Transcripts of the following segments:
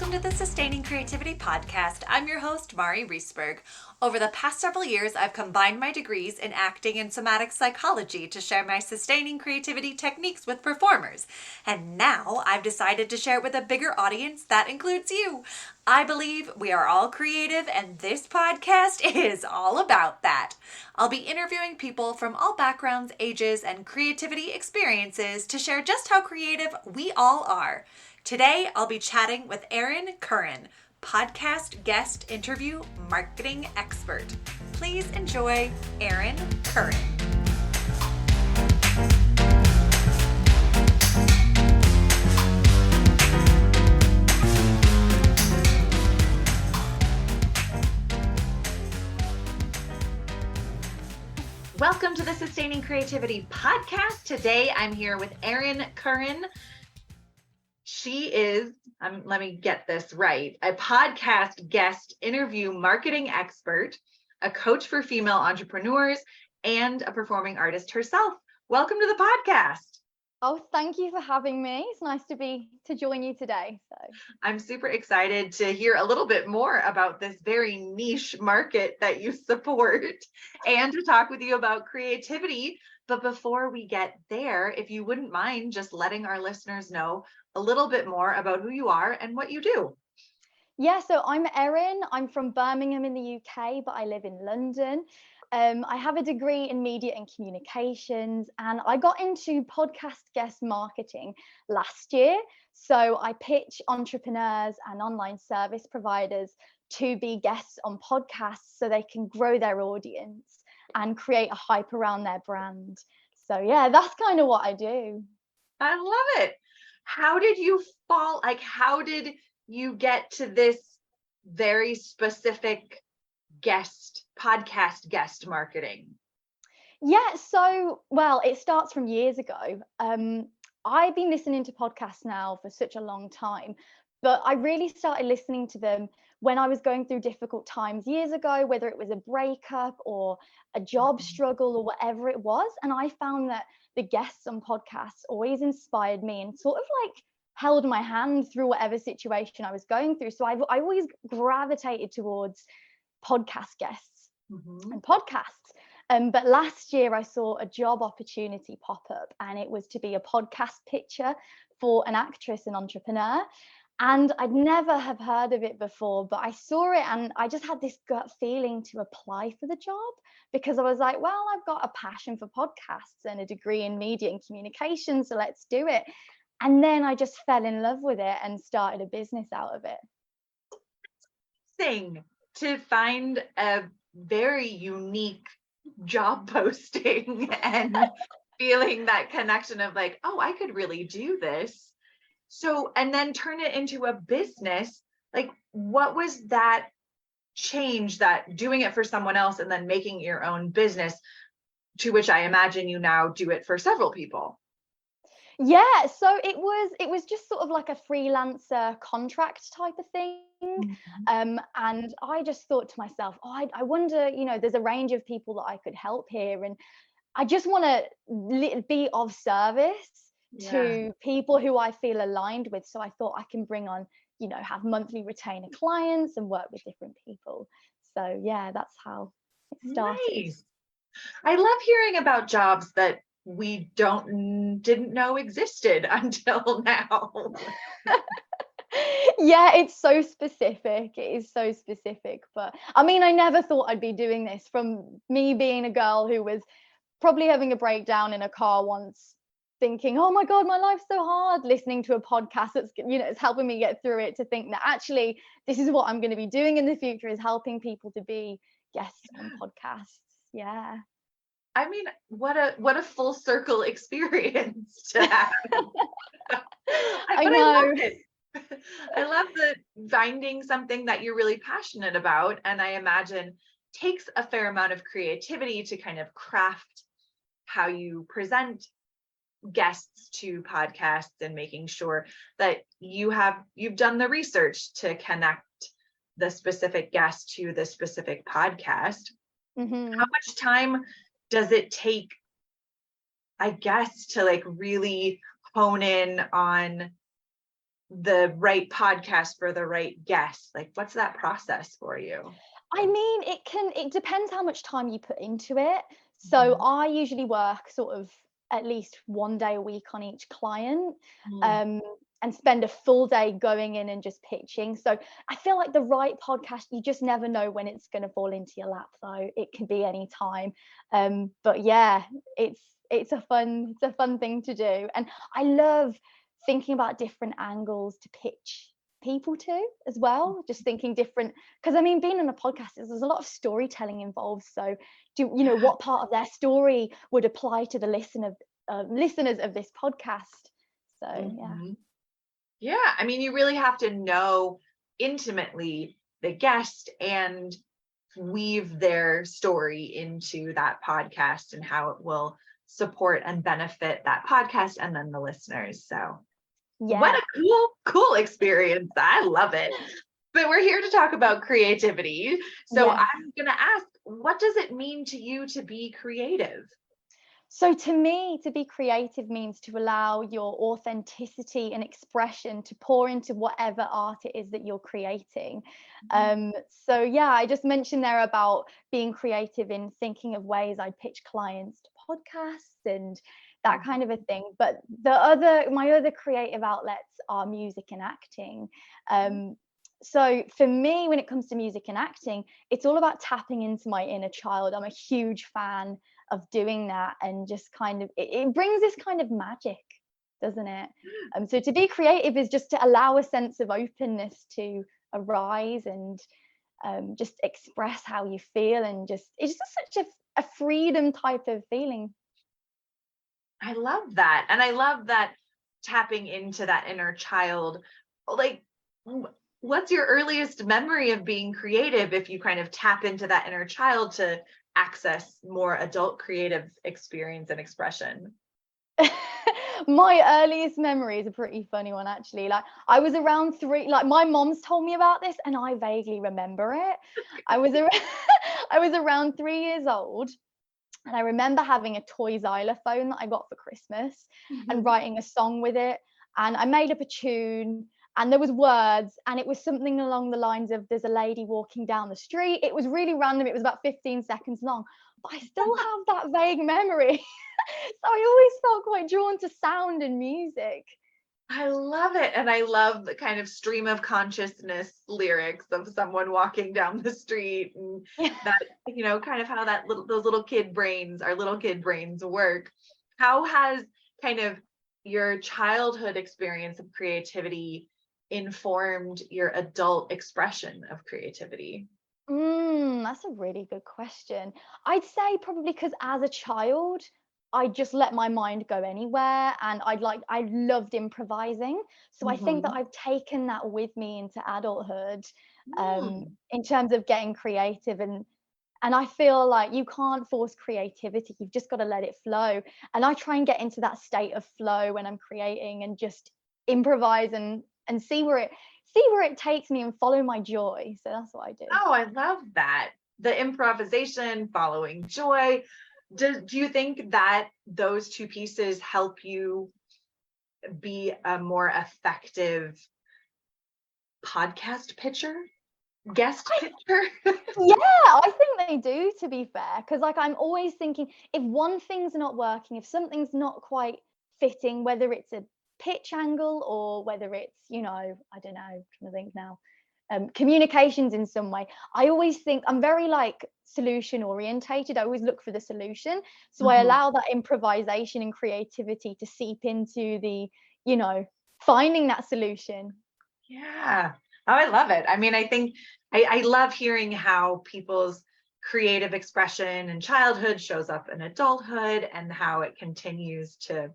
Welcome to the Sustaining Creativity Podcast. I'm your host, Mari Riesberg. Over the past several years, I've combined my degrees in acting and somatic psychology to share my sustaining creativity techniques with performers. And now I've decided to share it with a bigger audience that includes you. I believe we are all creative, and this podcast is all about that. I'll be interviewing people from all backgrounds, ages, and creativity experiences to share just how creative we all are. Today, I'll be chatting with Erin Curran, podcast guest interview marketing expert. Please enjoy Erin Curran. Welcome to the Sustaining Creativity Podcast. Today, I'm here with Erin Curran. She is, let me get this right, a podcast guest interview marketing expert, a coach for female entrepreneurs, and a performing artist herself. Welcome to the podcast. Oh, thank you for having me. It's nice to join you today. I'm super excited to hear a little bit more about this very niche market that you support and to talk with you about creativity. But before we get there, if you wouldn't mind just letting our listeners know a little bit more about who you are and what you do. Yeah, so I'm Erin. I'm from Birmingham in the UK, but I live in London. I have a degree in media and communications, and I got into podcast guest marketing last year. So I pitch entrepreneurs and online service providers to be guests on podcasts so they can grow their audience and create a hype around their brand. So yeah, that's kind of what I do. I love it. How did you how did you get to this very specific podcast guest marketing? Yeah, so, well, it starts from years ago. I've been listening to podcasts now for such a long time, but I really started listening to them when I was going through difficult times years ago, whether it was a breakup or a job struggle or whatever it was. And I found that the guests on podcasts always inspired me and sort of like held my hand through whatever situation I was going through. So I always gravitated towards podcast guests and podcasts. But last year I saw a job opportunity pop up, and it was to be a podcast pitcher for an actress and entrepreneur. And I'd never have heard of it before, but I saw it and I just had this gut feeling to apply for the job because I was like, well, I've got a passion for podcasts and a degree in media and communication, so let's do it. And then I just fell in love with it and started a business out of it. Thing to find a very unique job posting and feeling that connection of like, oh, I could really do this. So, and then turn it into a business. Like, what was that change, that doing it for someone else and then making your own business, to which I imagine you now do it for several people? Yeah, so it was just sort of like a freelancer contract type of thing. And I just thought to myself, oh, I wonder, there's a range of people that I could help here. And I just want to be of service to people who I feel aligned with. So I thought I can bring on, have monthly retainer clients and work with different people. So yeah, that's how it started. Nice. I love hearing about jobs that we didn't know existed until now. Yeah, it's so specific. It is so specific. But I mean, I never thought I'd be doing this, from me being a girl who was probably having a breakdown in a car once, thinking, oh my God, my life's so hard, listening to a podcast that's, it's helping me get through it, to think that actually this is what I'm going to be doing in the future, is helping people to be guests on podcasts. Yeah. I mean, what a full circle experience to have. I know. love it. I love the finding something that you're really passionate about, and I imagine takes a fair amount of creativity to kind of craft how you present guests to podcasts and making sure that you've done the research to connect the specific guest to the specific podcast. How much time does it take, I guess, to like really hone in on the right podcast for the right guest? Like, what's that process for you? I mean, it depends how much time you put into it. So I usually work sort of at least one day a week on each client, Mm-hmm. and spend a full day going in and just pitching. So I feel like the right podcast, you just never know when it's going to fall into your lap, though. It can be any time. But yeah, it's a fun thing to do. And I love thinking about different angles to pitch people to as well, just thinking different, because I mean, being in a podcast, there's a lot of storytelling involved. So do you know what part of their story would apply to the listeners of this podcast? So yeah. Mm-hmm. Yeah, I mean, you really have to know intimately the guest and weave their story into that podcast and how it will support and benefit that podcast and then the listeners. So, what Yeah. a cool experience. I love it. But we're here to talk about creativity. So, Yes. I'm going to ask, what does it mean to you to be creative? So to me, to be creative means to allow your authenticity and expression to pour into whatever art it is that you're creating. So yeah, I just mentioned there about being creative in thinking of ways I'd pitch clients to podcasts and that kind of a thing. But my other creative outlets are music and acting. So for me, when it comes to music and acting, it's all about tapping into my inner child. I'm a huge fan of doing that, and just kind of it brings this kind of magic, doesn't it? So to be creative is just to allow a sense of openness to arise, and just express how you feel, and just it's just such a freedom type of feeling. I love that. And I love that tapping into that inner child. Like, what's your earliest memory of being creative if you kind of tap into that inner child to access more adult creative experience and expression? My earliest memory is a pretty funny one, actually. Like I was around 3, like my mom's told me about this and I vaguely remember it. I was I was around 3 years old, and I remember having a toy xylophone that I got for Christmas and writing a song with it. And I made up a tune, and there was words, and it was something along the lines of there's a lady walking down the street. It was really random. It was about 15 seconds long, but I still have that vague memory. So I always felt quite drawn to sound and music. I love it. And I love the kind of stream of consciousness lyrics of someone walking down the street, and that, kind of how those little kid brains, our little kid brains work. How has kind of your childhood experience of creativity informed your adult expression of creativity? That's a really good question. I'd say probably because as a child, I just let my mind go anywhere, and I loved improvising. So I think that Mm-hmm. I've taken that with me into adulthood, Mm. in terms of getting creative, and I feel like you can't force creativity. You've just got to let it flow. And I try and get into that state of flow when I'm creating, and just improvise and see where it takes me, and follow my joy. So that's what I do. Oh, I love that. The improvisation, following joy. Do you think that those two pieces help you be a more effective podcast pitcher, guest pitcher? Yeah, I think they do, to be fair, because like I'm always thinking, if one thing's not working, if something's not quite fitting, whether it's a pitch angle or whether it's, I don't know, I'm trying to think now, communications in some way, I always think I'm very like solution orientated. I always look for the solution. So I Mhm. allow that improvisation and creativity to seep into the, finding that solution. Yeah. Oh, I love it. I mean, I think I love hearing how people's creative expression in childhood shows up in adulthood and how it continues to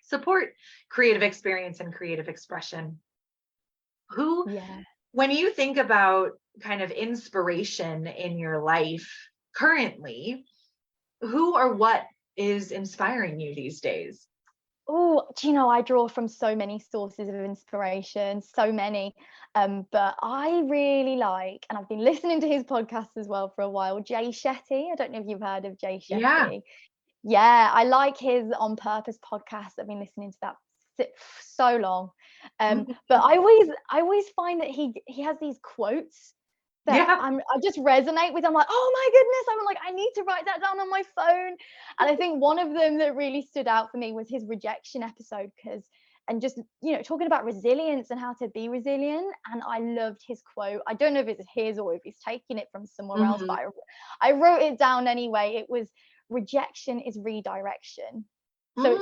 support creative experience and creative expression. Who, Yeah. when you think about kind of inspiration in your life currently, who or what is inspiring you these days? Oh, do you know, I draw from so many sources of inspiration, so many. But I really like, and I've been listening to his podcast as well for a while, Jay Shetty. I don't know if you've heard of Jay Yeah. Shetty. Yeah, I like his On Purpose podcast. I've been listening to that so long. But I always find that he has these quotes that Yeah. I just resonate with. I'm like, oh my goodness, I'm like, I need to write that down on my phone. And I think one of them that really stood out for me was his rejection episode, and just, talking about resilience and how to be resilient. And I loved his quote. I don't know if it's his or if he's taking it from somewhere else, but I wrote it down anyway. It was, rejection is redirection. So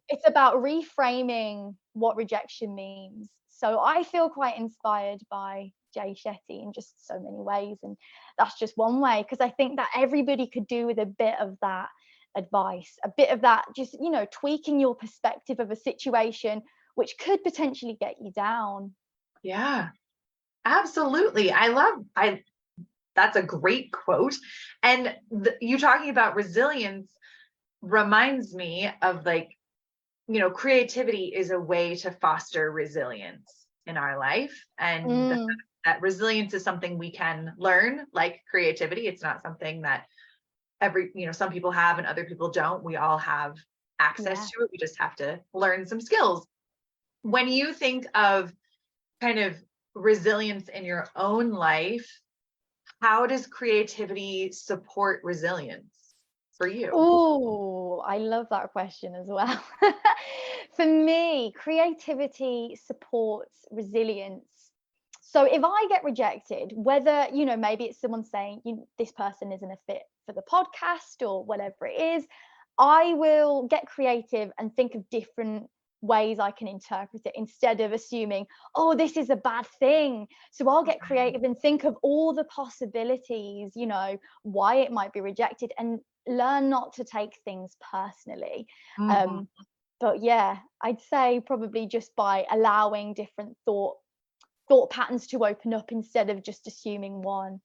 it's about reframing what rejection means. So I feel quite inspired by Jay Shetty in just so many ways, and that's just one way, because I think that everybody could do with a bit of that advice, a bit of that, just tweaking your perspective of a situation which could potentially get you down. Yeah, absolutely. I that's a great quote. And you talking about resilience reminds me of, like, creativity is a way to foster resilience in our life. And that resilience is something we can learn, like creativity. It's not something that some people have and other people don't. We all have access to it. We just have to learn some skills. When you think of kind of resilience in your own life, how does creativity support resilience for you? Oh, I love that question as well. For me, creativity supports resilience. So if I get rejected, whether, maybe it's someone saying, this person isn't a fit for the podcast or whatever it is, I will get creative and think of different ways I can interpret it, instead of assuming, oh, this is a bad thing. So I'll get creative and think of all the possibilities, why it might be rejected, and learn not to take things personally. But yeah, I'd say probably just by allowing different thought patterns to open up, instead of just assuming one.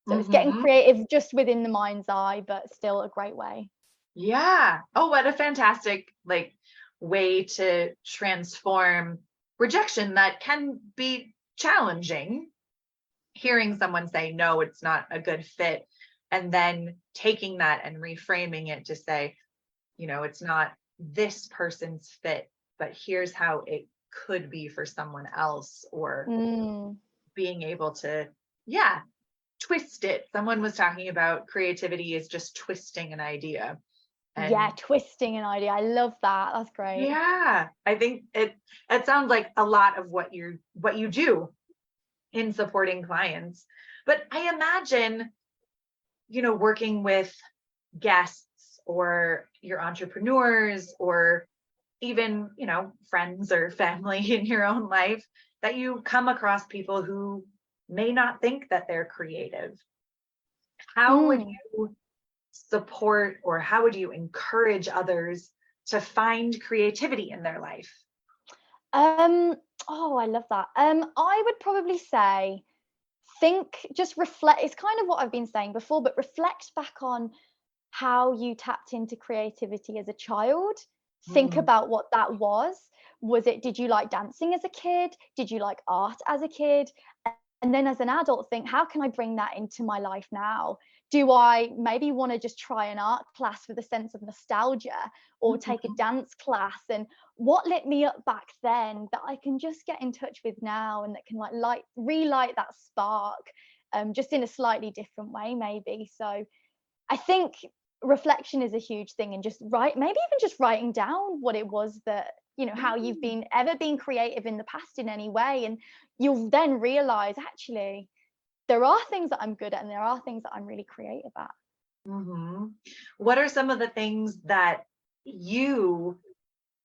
So it's getting creative just within the mind's eye, but still a great way. Yeah. Oh, what a fantastic, like, way to transform rejection that can be challenging. Hearing someone say, no, it's not a good fit, and then taking that and reframing it to say, it's not this person's fit, but here's how it could be for someone else, or being able to, twist it. Someone was talking about creativity is just twisting an idea. And twisting an idea. I love that. That's great. yeah, I think it sounds like a lot of what you do in supporting clients. But I imagine, working with guests or your entrepreneurs, or even, friends or family in your own life, that you come across people who may not think that they're creative. How would you support, or how would you encourage others to find creativity in their life? Oh, I love that. I would probably say, just reflect. It's kind of what I've been saying before, but reflect back on how you tapped into creativity as a child. Think about what that was. Did you like dancing as a kid? Did you like art as a kid? And then as an adult, think, how can I bring that into my life now? Do I maybe want to just try an art class with a sense of nostalgia, or take a dance class? And what lit me up back then that I can just get in touch with now, and that can relight that spark, just in a slightly different way, maybe. So I think reflection is a huge thing, and maybe even just writing down what it was that, how you've ever been creative in the past in any way. And you'll then realize, actually, there are things that I'm good at, and there are things that I'm really creative at. What are some of the things that you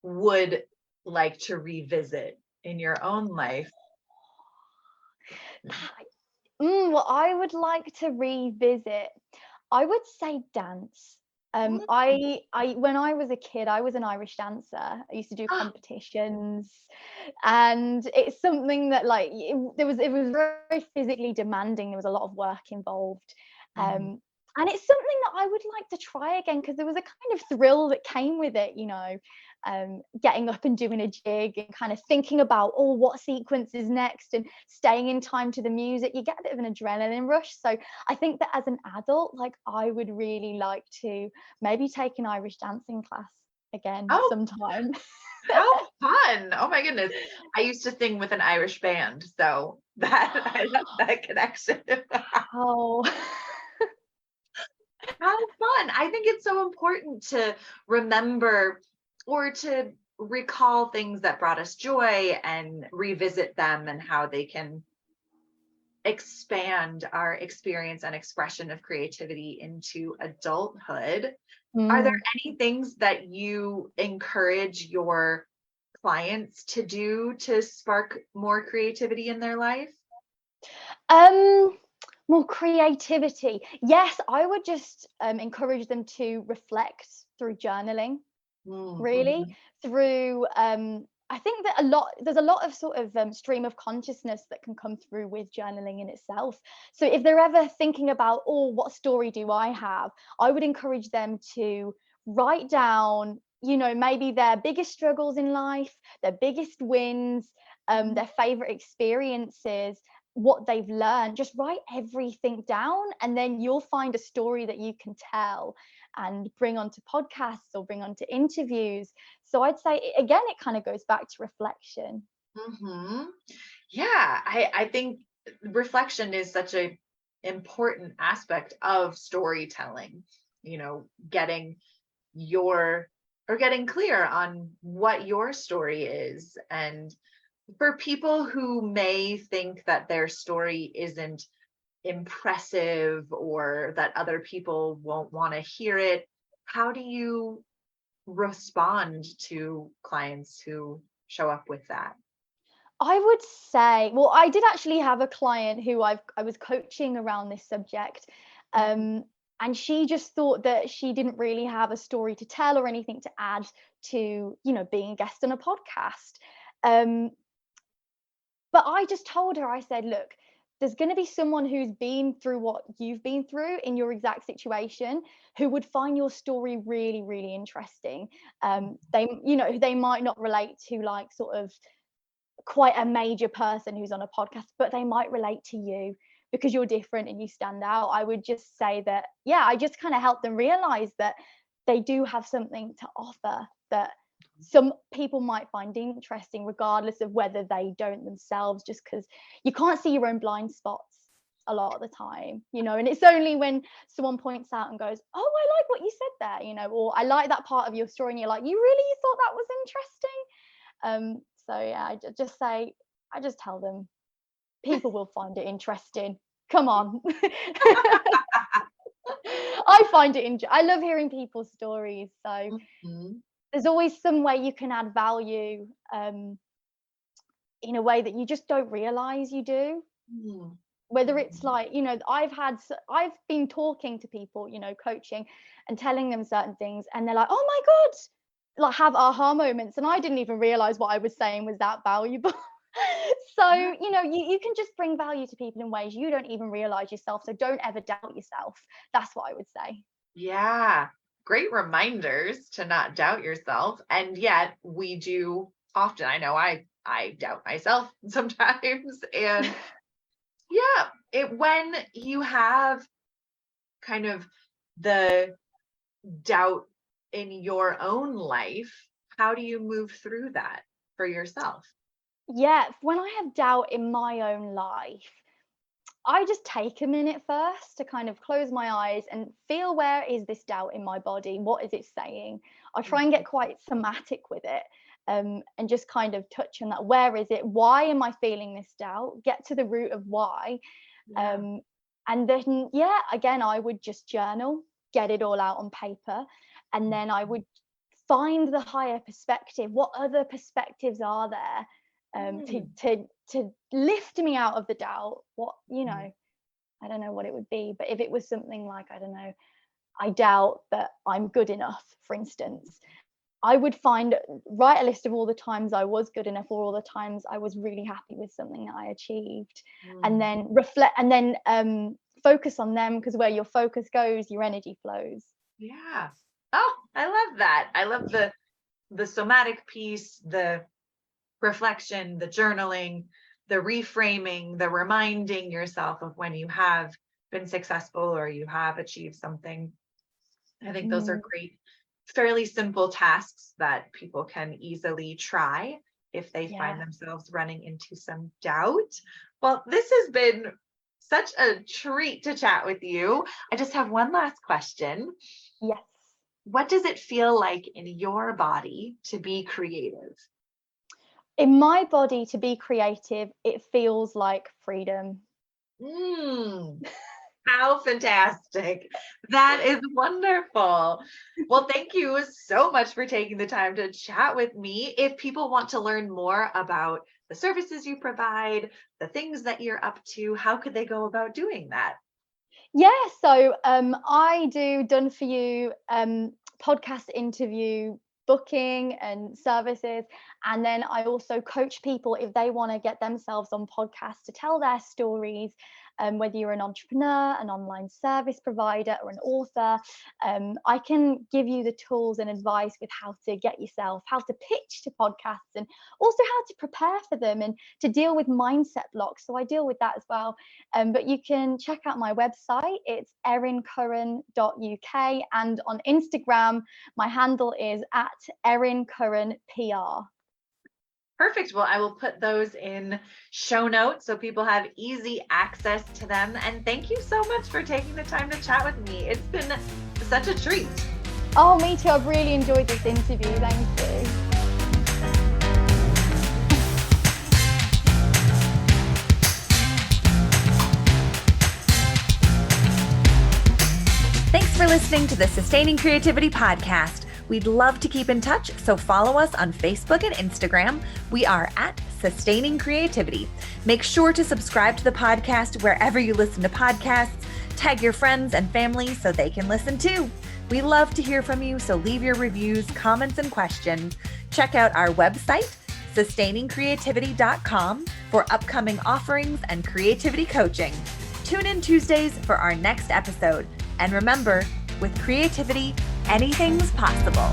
would like to revisit in your own life? What I would like to revisit, I would say dance. I when I was a kid, I was an Irish dancer. I used to do competitions, and it's something that, like, it was very physically demanding. There was a lot of work involved, and it's something that I would like to try again, because there was a kind of thrill that came with it. Getting up and doing a jig, and kind of thinking about, oh, what sequence is next, and staying in time to the music. You get a bit of an adrenaline rush. So I think that as an adult, like, I would really like to maybe take an Irish dancing class. again Oh, sometime. how fun. Oh my goodness. I used to sing with an Irish band, so that I love that connection. Oh, How fun. I think it's so important to remember or to recall things that brought us joy and revisit them and how they can expand our experience and expression of creativity into adulthood. Are there mm. any things that you encourage your clients to do to spark more creativity in their life? Um, More creativity. Yes, I would just encourage them to reflect through journaling, really, Mhm. through I think that there's a lot of sort of stream of consciousness that can come through with journaling in itself. So if they're ever thinking about, oh, what story do I have, I would encourage them to write down, maybe their biggest struggles in life, their biggest wins, Mhm. their favorite experiences, what they've learned. Just write everything down, and then you'll find a story that you can tell and bring onto podcasts or bring onto interviews. So I'd say again, it kind of goes back to reflection. Mhm. Yeah, I think reflection is such a important aspect of storytelling, getting your or getting clear on what your story is. And for people who may think that their story isn't impressive or that other people won't want to hear it, how do you respond to clients who show up with that? I would say, well, I did actually have a client who I was coaching around this subject. Mhm. Um, and she just thought that she didn't really have a story to tell or anything to add to, being a guest on a podcast. Um, But I just told her, I said, look, there's going to be someone who's been through what you've been through in your exact situation who would find your story really, really interesting. They might not relate to like sort of quite a major person who's on a podcast, but they might relate to you because you're different and you stand out. I would just say that, yeah, I just kind of help them realize that they do have something to offer that some people might find interesting, regardless of whether they don't themselves, just because you can't see your own blind spots a lot of the time, and it's only when someone points out and goes, oh, I like what you said there, or I like that part of your story, and you're like, you thought that was interesting. So yeah, I just tell them people will find it interesting. Come on. I find it I love hearing people's stories. So Mhm. there's always some way you can add value in a way that you just don't realize you do. Mhm. Whether it's Mhm. like, I've been talking to people, coaching and telling them certain things, and they're like, oh my God, like have aha moments. And I didn't even realize what I was saying was that valuable. So, Yeah. you can just bring value to people in ways you don't even realize yourself. So don't ever doubt yourself. That's what I would say. Yeah. Great reminders to not doubt yourself. And yet we do often. I know I doubt myself sometimes. And yeah, when you have kind of the doubt in your own life, how do you move through that for yourself? Yeah, when I have doubt in my own life, I just take a minute first to kind of close my eyes and feel, where is this doubt in my body? What is it saying? I try and get quite thematic with it, and just kind of touch on that. Where is it? Why am I feeling this doubt? Get to the root of why. Yeah. Um, and then, yeah, again, I would just journal, get it all out on paper. And then I would find the higher perspective. What other perspectives are there, to Mm. lift me out of the doubt? What, Mhm. I don't know what it would be, but if it was something like, I don't know, I doubt that I'm good enough, for instance, I would write a list of all the times I was good enough, or all the times I was really happy with something that I achieved, and Mm. then reflect, and then focus on them, because where your focus goes, your energy flows. Yeah. Oh, I love that. I love the somatic piece, the reflection, the journaling, the reframing, the reminding yourself of when you have been successful or you have achieved something. I think those are Mm, great fairly simple tasks that people can easily try if they find themselves running into some doubt. Well, this has been such a treat to chat with you. I just have one last question. Yes. What does it feel like in your body to be creative? In my body, to be creative, it feels like freedom. How fantastic. That is wonderful. Well, thank you so much for taking the time to chat with me. If people want to learn more about the services you provide, the things that you're up to, how could they go about doing that? Yeah, so I do done for you podcast interview booking and services, and then I also coach people if they want to get themselves on podcasts to tell their stories, whether you're an entrepreneur, an online service provider, or an author. I can give you the tools and advice with how to get yourself, how to pitch to podcasts, and also how to prepare for them and to deal with mindset blocks. So I deal with that as well. But you can check out my website. It's erincurran.uk, and on Instagram, my handle is @erincurranpr. Perfect. Well, I will put those in show notes so people have easy access to them. And thank you so much for taking the time to chat with me. It's been such a treat. Oh, me too. I've really enjoyed this interview. Thank you. Thanks for listening to the Sustaining Creativity Podcast. We'd love to keep in touch, so follow us on Facebook and Instagram. We are @Sustaining Creativity. Make sure to subscribe to the podcast wherever you listen to podcasts. Tag your friends and family so they can listen too. We love to hear from you, so leave your reviews, comments, and questions. Check out our website, sustainingcreativity.com, for upcoming offerings and creativity coaching. Tune in Tuesdays for our next episode. And remember, with creativity, anything's possible.